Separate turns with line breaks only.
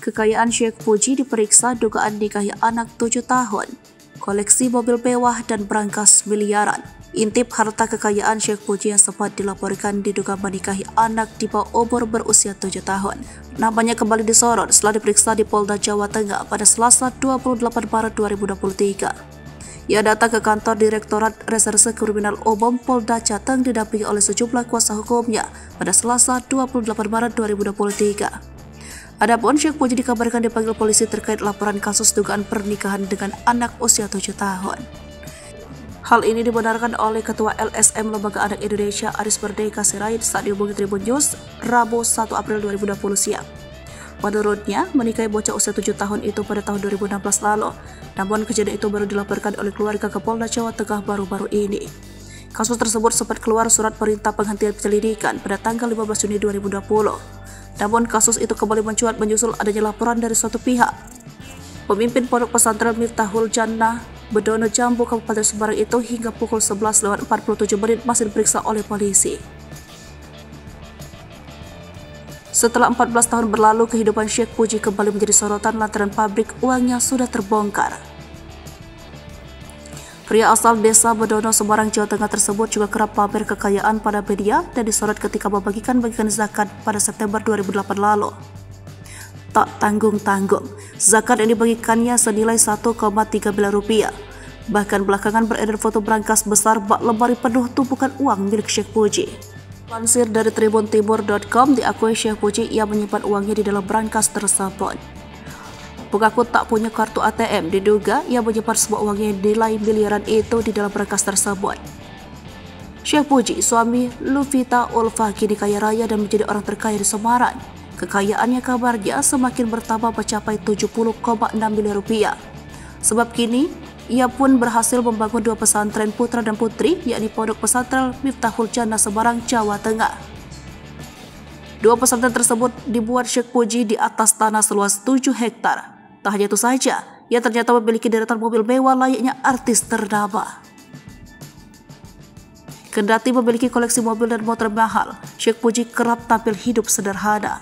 Kekayaan Syekh Puji diperiksa dugaan nikahi anak 7 tahun, koleksi mobil mewah dan berangkas miliaran. Intip harta kekayaan Syekh Puji yang sempat dilaporkan diduga menikahi anak di bawah umur berusia 7 tahun. Namanya kembali disorot setelah diperiksa di Polda Jawa Tengah pada Selasa 28 Maret 2023. Ia datang ke kantor Direktorat Reserse Kriminal Umum Polda Jateng didampingi oleh sejumlah kuasa hukumnya pada Selasa 28 Maret 2023. Adapun Syekh Puji dikabarkan dipanggil polisi terkait laporan kasus dugaan pernikahan dengan anak usia 7 tahun. Hal ini dibenarkan oleh Ketua LSM Lembaga Anak Indonesia Aris Merdeka Sirait saat dihubungi Tribun News Rabu 1 April 2020 siang. Menurutnya, menikahi bocah usia 7 tahun itu pada tahun 2016 lalu, namun kejadian itu baru dilaporkan oleh keluarga ke Polda Jawa Tengah baru-baru ini. Kasus tersebut sempat keluar surat perintah penghentian penyelidikan pada tanggal 15 Juni 2020. Namun kasus itu kembali mencuat menyusul adanya laporan dari suatu pihak. Pemimpin Pondok Pesantren Miftahul Jannah Bedono Jambu Kabupaten Semarang itu hingga pukul 11.47 masih diperiksa oleh polisi. Setelah 14 tahun berlalu, kehidupan Syekh Puji kembali menjadi sorotan lantaran pabrik uangnya sudah terbongkar. Pria asal desa Bedono, Semarang, Jawa Tengah tersebut juga kerap pamer kekayaan pada media dan disorot ketika membagikan zakat pada September 2008 lalu. Tak tanggung-tanggung, zakat yang dibagikannya senilai 1,3 miliar rupiah. Bahkan belakangan beredar foto berangkas besar bak lemari penuh tumpukan uang milik Syekh Puji. Lansir dari tribuntimur.com, diakui Syekh Puji ia menyimpan uangnya di dalam berangkas tersebut. Mengaku tak punya kartu ATM, diduga ia menyimpan semua uangnya nilai miliaran itu di dalam berangkas tersebut. Syekh Puji, suami Luvita Ulfa, kini kaya raya dan menjadi orang terkaya di Semarang. Kekayaannya kabarnya semakin bertambah mencapai 70,6 miliar rupiah. Sebab kini, ia pun berhasil membangun 2 pesantren putra dan putri, yakni Pondok Pesantren Miftahul Jannah Semarang, Jawa Tengah. 2 pesantren tersebut dibuat Syekh Puji di atas tanah seluas 7 hektar. Tak hanya itu saja, ia ternyata memiliki deretan mobil mewah layaknya artis ternama. Kendati memiliki koleksi mobil dan motor mahal, Syekh Puji kerap tampil hidup sederhana.